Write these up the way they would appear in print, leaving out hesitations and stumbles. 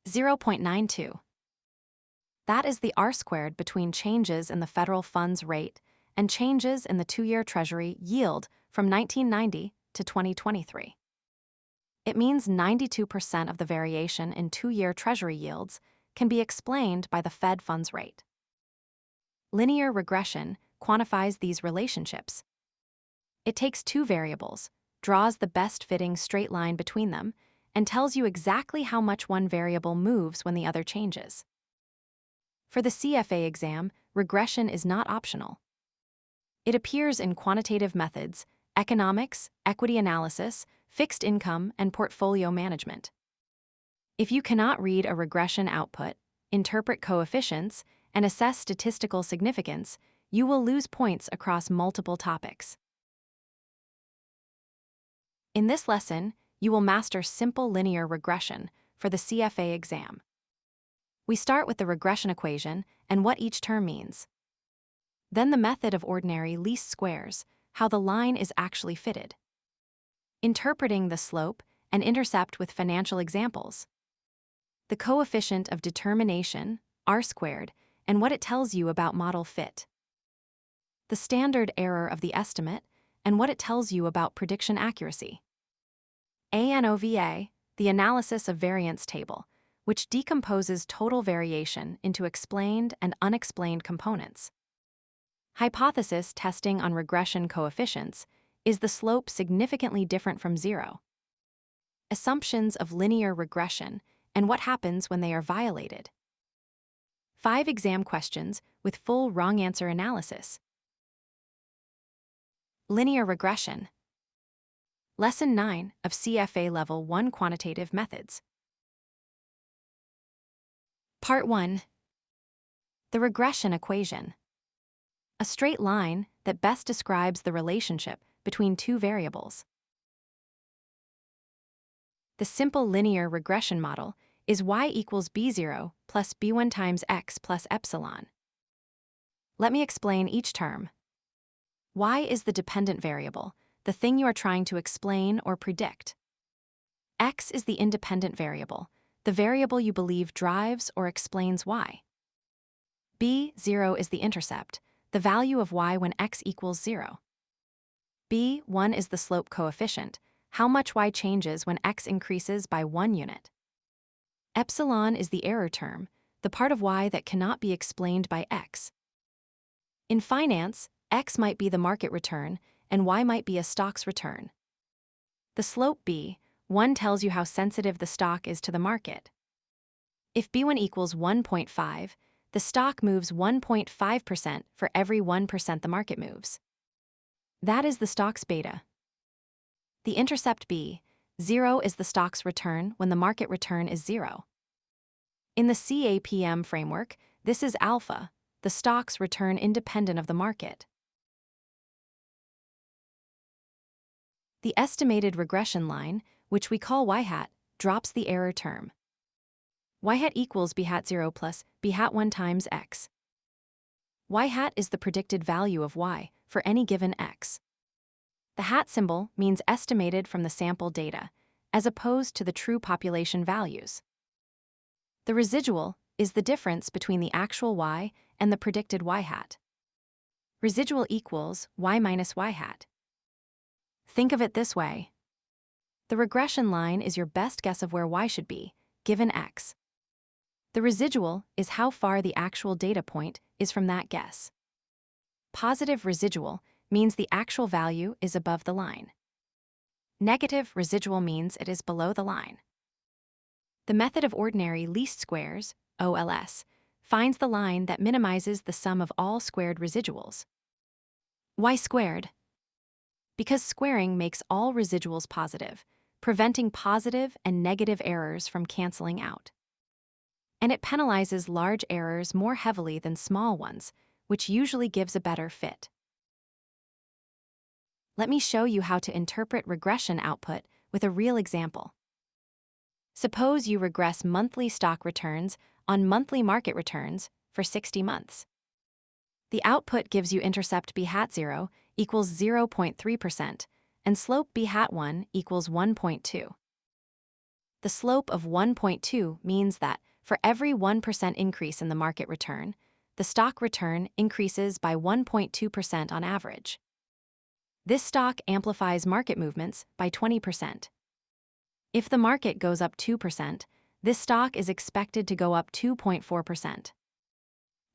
0.92. That is the R-squared between changes in the federal funds rate and changes in the 2-year Treasury yield from 1990 to 2023. It means 92% of the variation in 2-year Treasury yields can be explained by the Fed funds rate. Linear regression quantifies these relationships. It takes two variables, draws the best-fitting straight line between them, and tells you exactly how much one variable moves when the other changes. For the CFA exam, regression is not optional. It appears in quantitative methods, economics, equity analysis, fixed income, and portfolio management. If you cannot read a regression output, interpret coefficients, and assess statistical significance, you will lose points across multiple topics. In this lesson, you will master simple linear regression for the CFA exam. We start with the regression equation and what each term means. Then the method of ordinary least squares, how the line is actually fitted. Interpreting the slope and intercept with financial examples. The coefficient of determination, R-squared, and what it tells you about model fit. The standard error of the estimate and what it tells you about prediction accuracy. ANOVA, the analysis of variance table, which decomposes total variation into explained and unexplained components. Hypothesis testing on regression coefficients. Is the slope significantly different from 0? Assumptions of linear regression and what happens when they are violated. 5 exam questions with full wrong answer analysis. Linear regression. Lesson 9 of CFA Level 1 Quantitative Methods. Part 1. The regression equation. A straight line that best describes the relationship between two variables. The simple linear regression model is y equals b0 plus b1 times x plus epsilon. Let me explain each term. Y is the dependent variable, the thing you are trying to explain or predict. X is the independent variable, the variable you believe drives or explains y. b0 is the intercept, the value of y when x equals 0. b1 is the slope coefficient, how much y changes when x increases by 1 unit. Epsilon is the error term, the part of y that cannot be explained by x. In finance, x might be the market return and y might be a stock's return. The slope b1 tells you how sensitive the stock is to the market. If b1 equals 1.5, the stock moves 1.5% for every 1% the market moves. That is the stock's beta. The intercept b0 is the stock's return when the market return is 0. In the CAPM framework, this is alpha, the stock's return independent of the market. The estimated regression line, which we call y hat, drops the error term. Y hat equals b hat 0 plus b hat 1 times x. Y hat is the predicted value of y for any given x. The hat symbol means estimated from the sample data, as opposed to the true population values. The residual is the difference between the actual y and the predicted y hat. Residual equals y minus y hat. Think of it this way. The regression line is your best guess of where y should be, given x. The residual is how far the actual data point is from that guess. Positive residual means the actual value is above the line. Negative residual means it is below the line. The method of ordinary least squares, OLS, finds the line that minimizes the sum of all squared residuals. Why squared? Because squaring makes all residuals positive, preventing positive and negative errors from canceling out. And it penalizes large errors more heavily than small ones, which usually gives a better fit. Let me show you how to interpret regression output with a real example. Suppose you regress monthly stock returns on monthly market returns for 60 months. The output gives you intercept b hat 0 equals 0.3% and slope b hat 1 equals 1.2. The slope of 1.2 means that for every 1% increase in the market return, the stock return increases by 1.2% on average. This stock amplifies market movements by 20%. If the market goes up 2%, this stock is expected to go up 2.4%.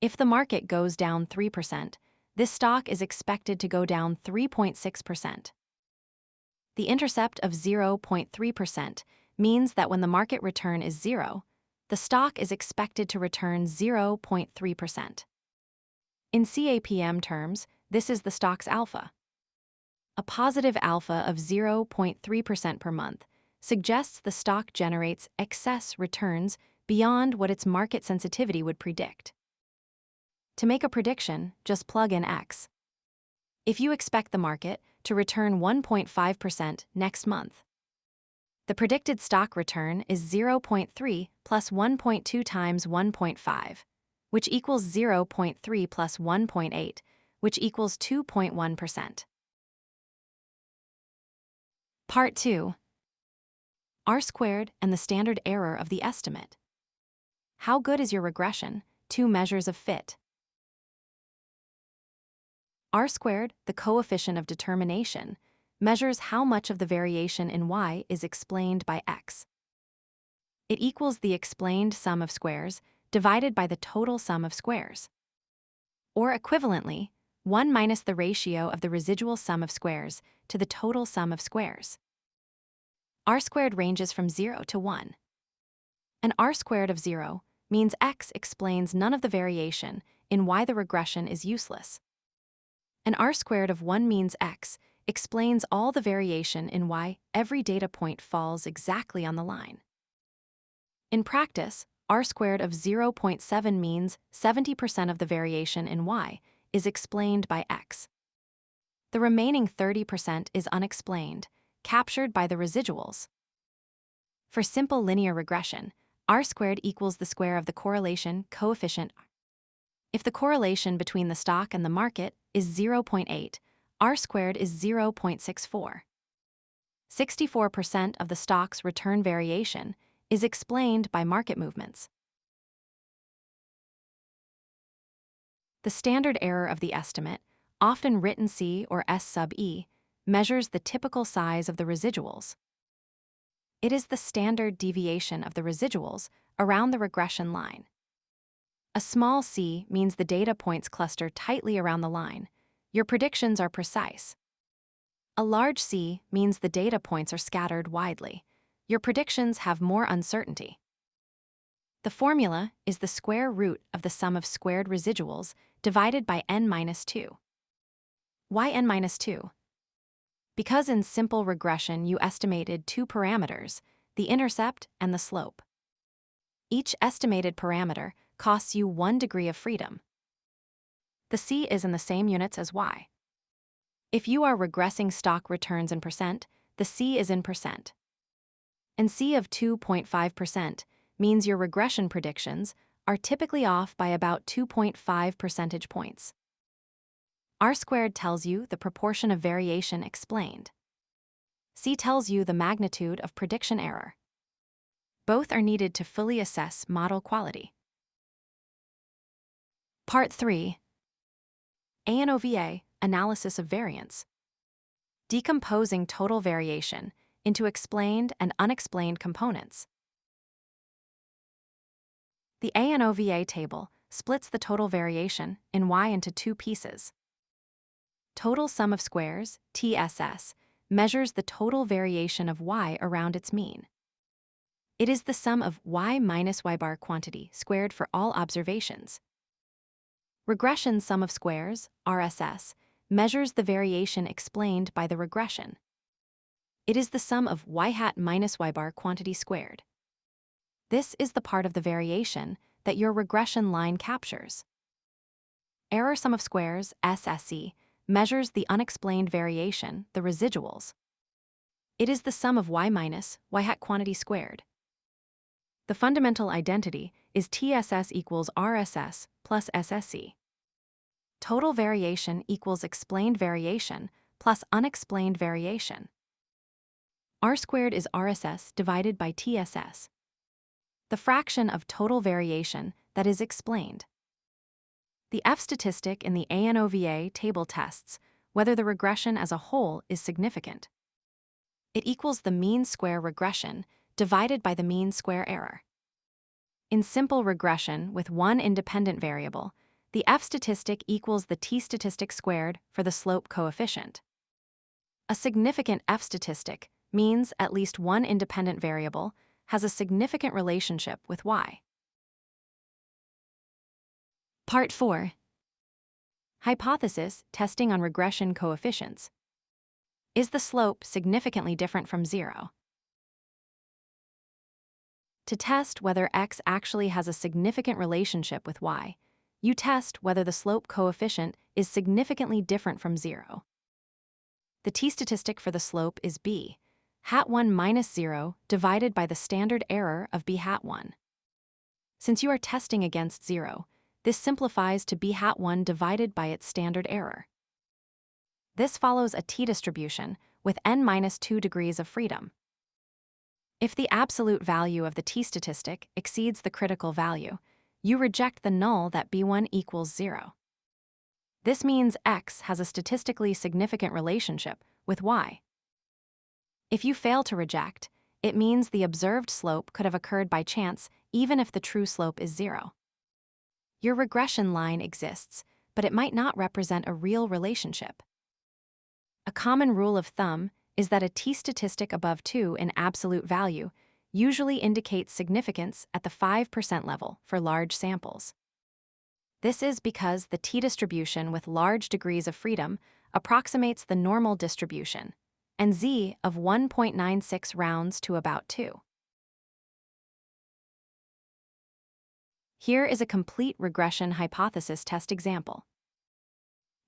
If the market goes down 3%, this stock is expected to go down 3.6%. The intercept of 0.3% means that when the market return is 0, the stock is expected to return 0.3%. In CAPM terms, this is the stock's alpha. A positive alpha of 0.3% per month suggests the stock generates excess returns beyond what its market sensitivity would predict. To make a prediction, just plug in X. If you expect the market to return 1.5% next month, the predicted stock return is 0.3 plus 1.2 times 1.5, which equals 0.3 plus 1.8, which equals 2.1%. Part 2. R-squared and the standard error of the estimate. How good is your regression? Two measures of fit. R-squared, the coefficient of determination, measures how much of the variation in y is explained by x. It equals the explained sum of squares divided by the total sum of squares. Or equivalently, 1 minus the ratio of the residual sum of squares to the total sum of squares. R-squared ranges from 0 to 1. An R-squared of 0 means x explains none of the variation in y the regression is useless. An R-squared of 1 means x explains all the variation in y every data point falls exactly on the line. In practice, R-squared of 0.7 means 70% of the variation in y is explained by x. The remaining 30% is unexplained, captured by the residuals. For simple linear regression, R-squared equals the square of the correlation coefficient. If the correlation between the stock and the market is 0.8, R-squared is 0.64. 64% of the stock's return variation is explained by market movements. The standard error of the estimate, often written C or S sub E, measures the typical size of the residuals. It is the standard deviation of the residuals around the regression line. A small c means the data points cluster tightly around the line. Your predictions are precise. A large c means the data points are scattered widely. Your predictions have more uncertainty. The formula is the square root of the sum of squared residuals divided by n-2. Why n-2? Because in simple regression you estimated two parameters, the intercept and the slope. Each estimated parameter costs you 1 degree of freedom. The c is in the same units as y. If you are regressing stock returns in percent, the c is in percent. And c of 2.5% means your regression predictions are typically off by about 2.5 percentage points. R-squared tells you the proportion of variation explained. C tells you the magnitude of prediction error. Both are needed to fully assess model quality. Part 3. ANOVA, Analysis of Variance. Decomposing total variation into explained and unexplained components. The ANOVA table splits the total variation in y into two pieces. Total sum of squares, TSS, measures the total variation of y around its mean. It is the sum of y minus y bar quantity squared for all observations. Regression sum of squares, RSS, measures the variation explained by the regression. It is the sum of y hat minus y bar quantity squared. This is the part of the variation that your regression line captures. Error sum of squares, SSE, measures the unexplained variation, the residuals. It is the sum of y minus y hat quantity squared. The fundamental identity is TSS equals RSS plus SSE. Total variation equals explained variation plus unexplained variation. R squared is RSS divided by TSS, the fraction of total variation that is explained. The F statistic in the ANOVA table tests whether the regression as a whole is significant. It equals the mean square regression divided by the mean square error. In simple regression with one independent variable, the F statistic equals the T statistic squared for the slope coefficient. A significant F statistic means at least one independent variable has a significant relationship with y. Part 4. Hypothesis testing on regression coefficients. Is the slope significantly different from 0? To test whether x actually has a significant relationship with y, you test whether the slope coefficient is significantly different from 0. The t-statistic for the slope is b, hat 1 minus 0 divided by the standard error of b hat 1. Since you are testing against 0, this simplifies to b hat 1 divided by its standard error. This follows a t-distribution with n minus 2 degrees of freedom. If the absolute value of the t-statistic exceeds the critical value, you reject the null that b1 equals 0. This means x has a statistically significant relationship with y. If you fail to reject, it means the observed slope could have occurred by chance even if the true slope is 0. Your regression line exists, but it might not represent a real relationship. A common rule of thumb is that a t-statistic above 2 in absolute value usually indicates significance at the 5% level for large samples. This is because the t-distribution with large degrees of freedom approximates the normal distribution, and z of 1.96 rounds to about 2. Here is a complete regression hypothesis test example.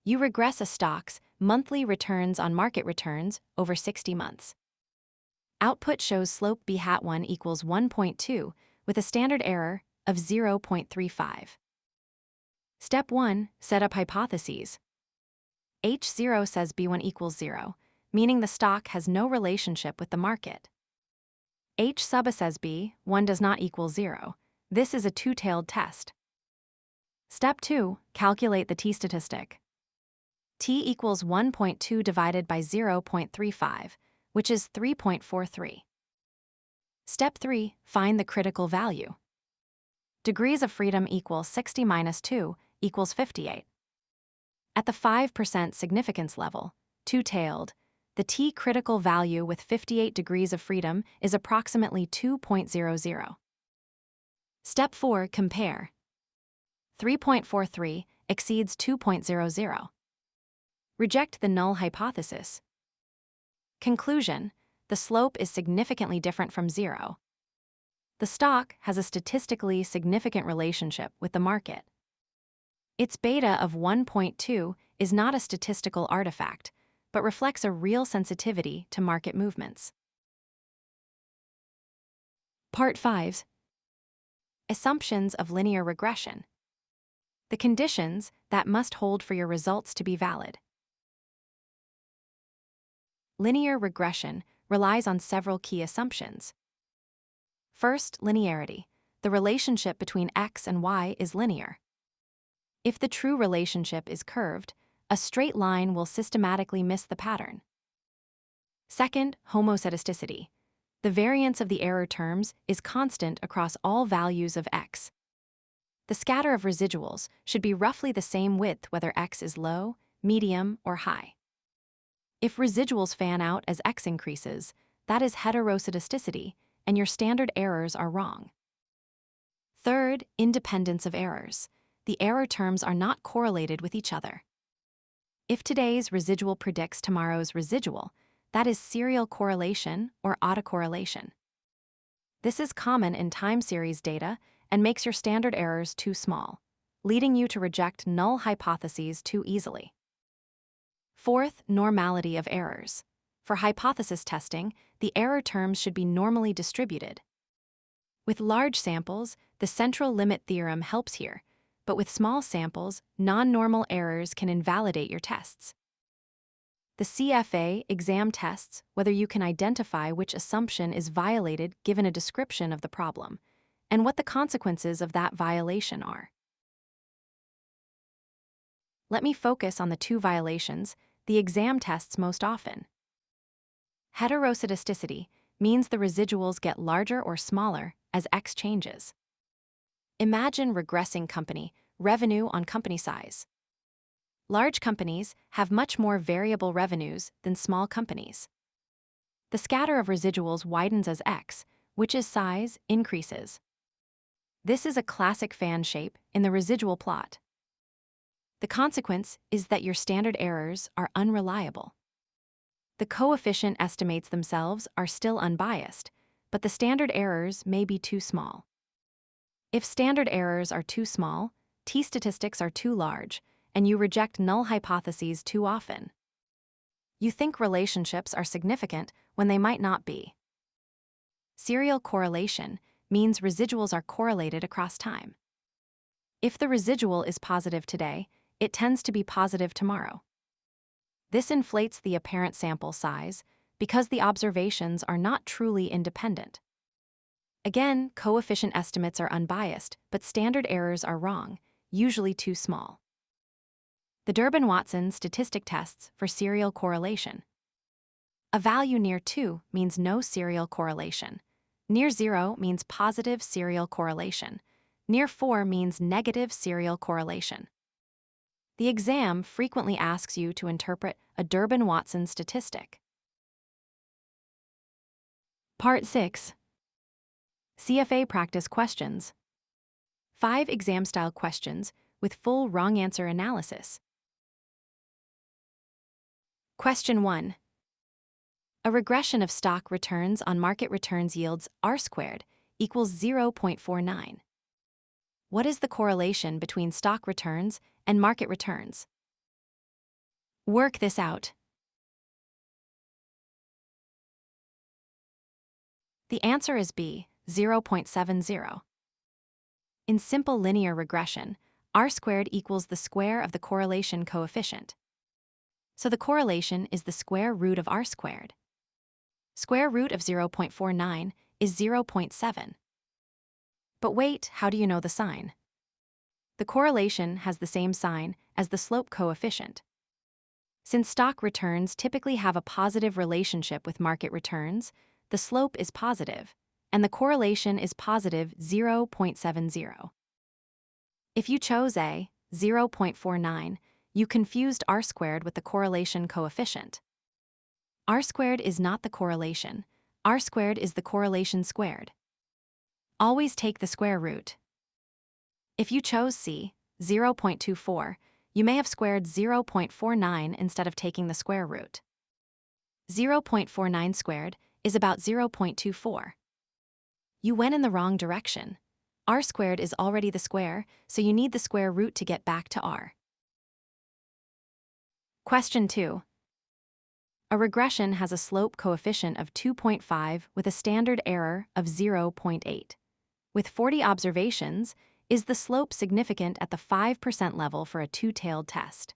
You regress a stock's monthly returns on market returns over 60 months. Output shows slope b hat 1 equals 1.2 with a standard error of 0.35. Step 1. Set up hypotheses. H0 says b1 equals 0, meaning the stock has no relationship with the market. H sub says b1 does not equal 0. This is a two-tailed test. Step 2. Calculate the t-statistic. T equals 1.2 divided by 0.35, which is 3.43. Step 3. Find the critical value. Degrees of freedom equal 60 minus 2 equals 58. At the 5% significance level, two-tailed, the T critical value with 58 degrees of freedom is approximately 2.00. Step 4. Compare. 3.43 exceeds 2.00. Reject the null hypothesis. Conclusion: the slope is significantly different from 0. The stock has a statistically significant relationship with the market. Its beta of 1.2 is not a statistical artifact, but reflects a real sensitivity to market movements. Part 5. Assumptions of linear regression. The conditions that must hold for your results to be valid. Linear regression relies on several key assumptions. First, linearity. The relationship between x and y is linear. If the true relationship is curved, a straight line will systematically miss the pattern. Second, homoscedasticity. The variance of the error terms is constant across all values of x. The scatter of residuals should be roughly the same width whether x is low, medium, or high. If residuals fan out as x increases, that is heteroscedasticity, and your standard errors are wrong. Third, independence of errors. The error terms are not correlated with each other. If today's residual predicts tomorrow's residual, that is serial correlation or autocorrelation. This is common in time series data and makes your standard errors too small, leading you to reject null hypotheses too easily. Fourth, normality of errors. For hypothesis testing, the error terms should be normally distributed. With large samples, the central limit theorem helps here, but with small samples, non-normal errors can invalidate your tests. The CFA exam tests whether you can identify which assumption is violated given a description of the problem, and what the consequences of that violation are. Let me focus on the two violations the exam tests most often. Heteroscedasticity means the residuals get larger or smaller as X changes. Imagine regressing company revenue on company size. Large companies have much more variable revenues than small companies. The scatter of residuals widens as X, which is size, increases. This is a classic fan shape in the residual plot. The consequence is that your standard errors are unreliable. The coefficient estimates themselves are still unbiased, but the standard errors may be too small. If standard errors are too small, t-statistics are too large, and you reject null hypotheses too often. You think relationships are significant when they might not be. Serial correlation means residuals are correlated across time. If the residual is positive today, it tends to be positive tomorrow. This inflates the apparent sample size because the observations are not truly independent. Again, coefficient estimates are unbiased, but standard errors are wrong, usually too small. The Durbin-Watson statistic tests for serial correlation. A value near 2 means no serial correlation. Near 0 means positive serial correlation. Near 4 means negative serial correlation. The exam frequently asks you to interpret a Durbin-Watson statistic. Part 6. CFA Practice Questions. 5 exam-style questions with full wrong answer analysis. Question 1. A regression of stock returns on market returns yields R² equals 0.49. What is the correlation between stock returns and market returns? Work this out. The answer is B, 0.70. In simple linear regression, R² equals the square of the correlation coefficient. So the correlation is the square root of R². Square root of 0.49 is 0.7. But wait, how do you know the sign? The correlation has the same sign as the slope coefficient. Since stock returns typically have a positive relationship with market returns, the slope is positive, and the correlation is positive 0.70. If you chose A, 0.49, you confused R² with the correlation coefficient. R² is not the correlation. R² is the correlation squared. Always take the square root. If you chose C, 0.24, you may have squared 0.49 instead of taking the square root. 0.49 squared is about 0.24. You went in the wrong direction. R² is already the square, so you need the square root to get back to R. Question 2. A regression has a slope coefficient of 2.5 with a standard error of 0.8. With 40 observations, is the slope significant at the 5% level for a two-tailed test?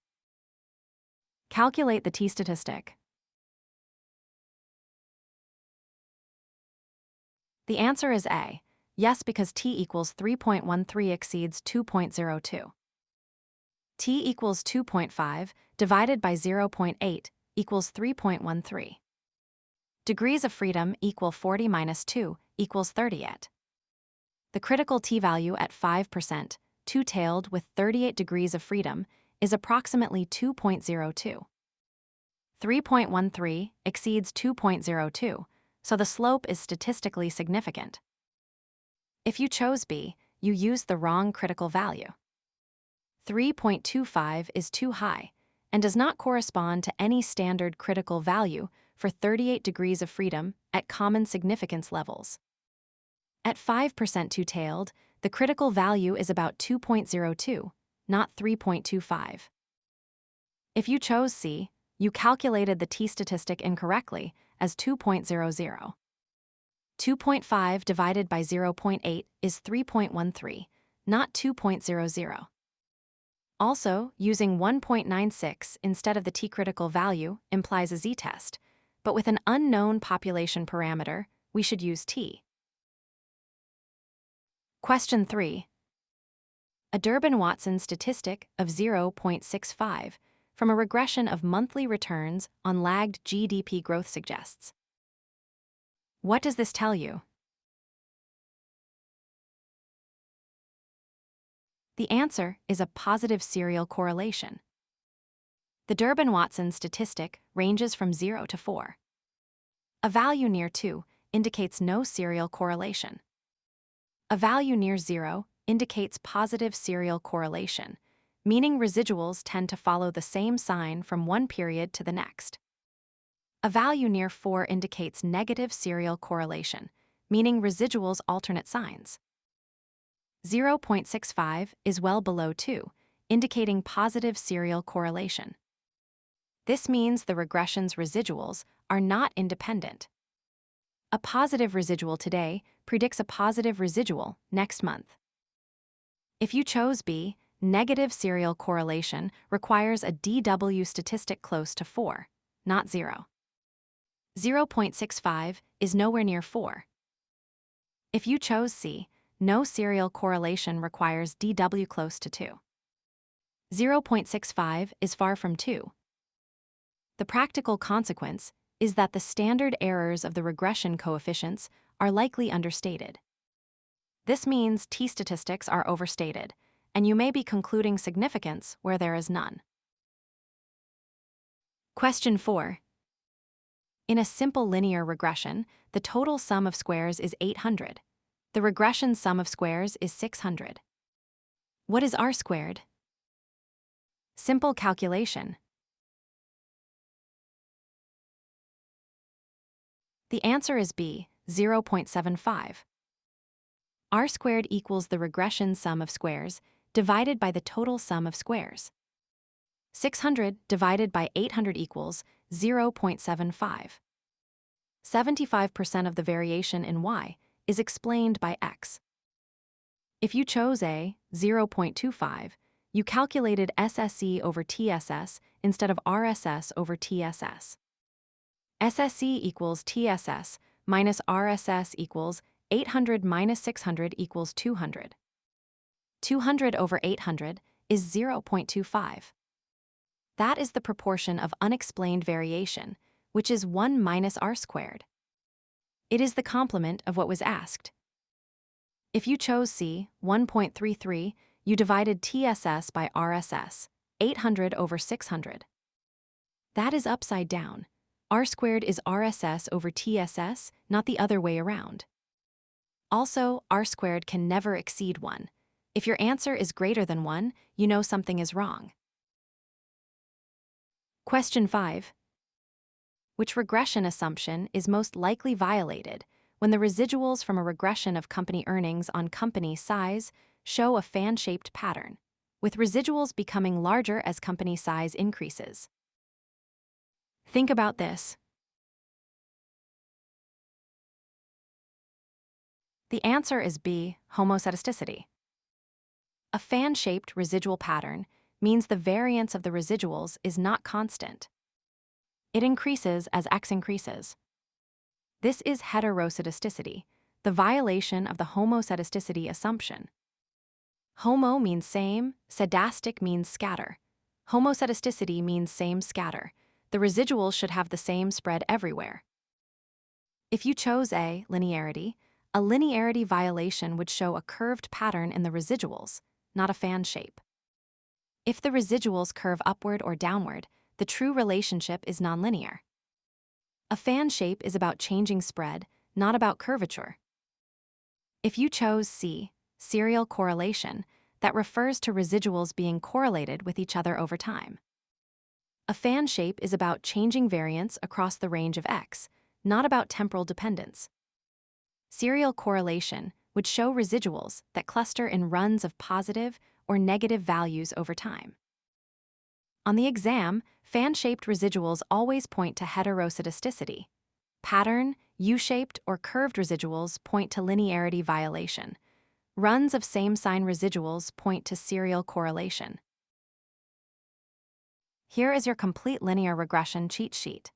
Calculate the t-statistic. The answer is A, yes, because t equals 3.13 exceeds 2.02. T equals 2.5 divided by 0.8 equals 3.13. Degrees of freedom equal 40 minus 2 equals 38. The critical t-value at 5%, two-tailed with 38 degrees of freedom, is approximately 2.02. 3.13 exceeds 2.02, so the slope is statistically significant. If you chose B, you used the wrong critical value. 3.25 is too high and does not correspond to any standard critical value for 38 degrees of freedom at common significance levels. At 5% two-tailed, the critical value is about 2.02, not 3.25. If you chose C, you calculated the t-statistic incorrectly as 2.00. 2.5 divided by 0.8 is 3.13, not 2.00. Also, using 1.96 instead of the t-critical value implies a z-test, but with an unknown population parameter, we should use t. Question 3. A Durbin-Watson statistic of 0.65 from a regression of monthly returns on lagged GDP growth suggests. What does this tell you? The answer is a positive serial correlation. The Durbin-Watson statistic ranges from 0 to 4. A value near 2 indicates no serial correlation. A value near 0 indicates positive serial correlation, meaning residuals tend to follow the same sign from one period to the next. A value near 4 indicates negative serial correlation, meaning residuals alternate signs. 0.65 is well below 2, indicating positive serial correlation. This means the regression's residuals are not independent. A positive residual today predicts a positive residual next month. If you chose B, negative serial correlation requires a DW statistic close to 4, not 0. 0.65 is nowhere near 4. If you chose C, no serial correlation requires DW close to 2. 0.65 is far from 2. The practical consequence is that the standard errors of the regression coefficients are likely understated. This means t-statistics are overstated, and you may be concluding significance where there is none. Question 4. In a simple linear regression, the total sum of squares is 800. The regression sum of squares is 600. What is r squared? Simple calculation. The answer is B, 0.75. R squared equals the regression sum of squares divided by the total sum of squares. 600 divided by 800 equals 0.75. 75% of the variation in y is explained by x. If you chose A, 0.25, you calculated SSE over TSS instead of RSS over TSS. SSE equals TSS minus RSS equals 800 minus 600 equals 200. 200 over 800 is 0.25. That is the proportion of unexplained variation, which is 1 minus r squared. It is the complement of what was asked. If you chose C, 1.33, you divided TSS by RSS, 800 over 600. That is upside down. R squared is RSS over TSS, not the other way around. Also, r squared can never exceed 1. If your answer is greater than 1, you know something is wrong. Question 5. Which regression assumption is most likely violated when the residuals from a regression of company earnings on company size show a fan-shaped pattern, with residuals becoming larger as company size increases? Think about this. The answer is B, homoscedasticity. A fan-shaped residual pattern means the variance of the residuals is not constant. It increases as x increases. This is heteroscedasticity, the violation of the homoscedasticity assumption. Homo means same, cedastic means scatter. Homoscedasticity means same scatter. The residuals should have the same spread everywhere. If you chose A, linearity, a linearity violation would show a curved pattern in the residuals, not a fan shape. If the residuals curve upward or downward, the true relationship is nonlinear. A fan shape is about changing spread, not about curvature. If you chose C, serial correlation, that refers to residuals being correlated with each other over time. A fan shape is about changing variance across the range of x, not about temporal dependence. Serial correlation would show residuals that cluster in runs of positive or negative values over time. On the exam, fan-shaped residuals always point to heteroscedasticity. Pattern, U-shaped, or curved residuals point to linearity violation. Runs of same-sign residuals point to serial correlation. Here is your complete linear regression cheat sheet.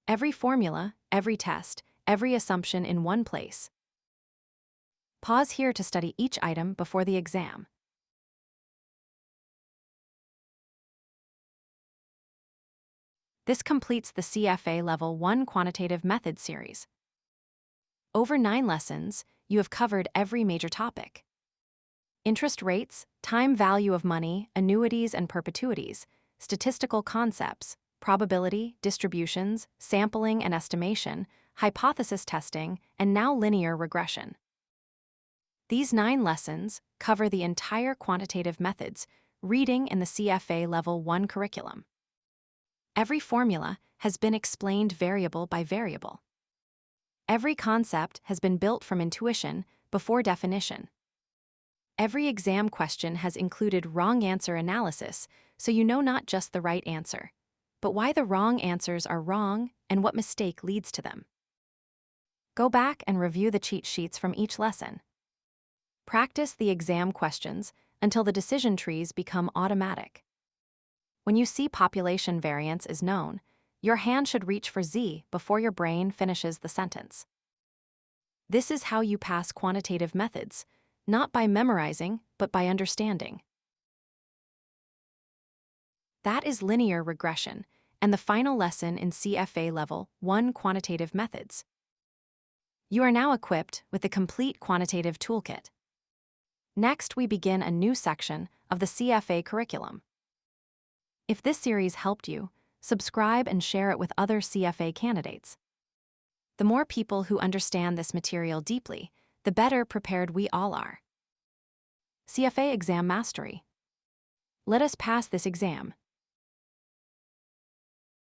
Every formula, every test, every assumption in one place. Pause here to study each item before the exam. This completes the CFA Level 1 Quantitative Methods series. Over 9 lessons, you have covered every major topic. Interest rates, time value of money, annuities and perpetuities, statistical concepts, probability, distributions, sampling and estimation, hypothesis testing, and now linear regression. These 9 lessons cover the entire quantitative methods reading in the CFA Level 1 curriculum. Every formula has been explained variable by variable. Every concept has been built from intuition before definition. Every exam question has included wrong answer analysis, so you know not just the right answer, but why the wrong answers are wrong and what mistake leads to them. Go back and review the cheat sheets from each lesson. Practice the exam questions until the decision trees become automatic. When you see population variance is known, your hand should reach for Z before your brain finishes the sentence. This is how you pass quantitative methods, not by memorizing, but by understanding. That is linear regression and the final lesson in CFA Level 1 Quantitative Methods. You are now equipped with the complete quantitative toolkit. Next, we begin a new section of the CFA curriculum. If this series helped you, subscribe and share it with other CFA candidates. The more people who understand this material deeply, the better prepared we all are. CFA Exam Mastery. Let us pass this exam.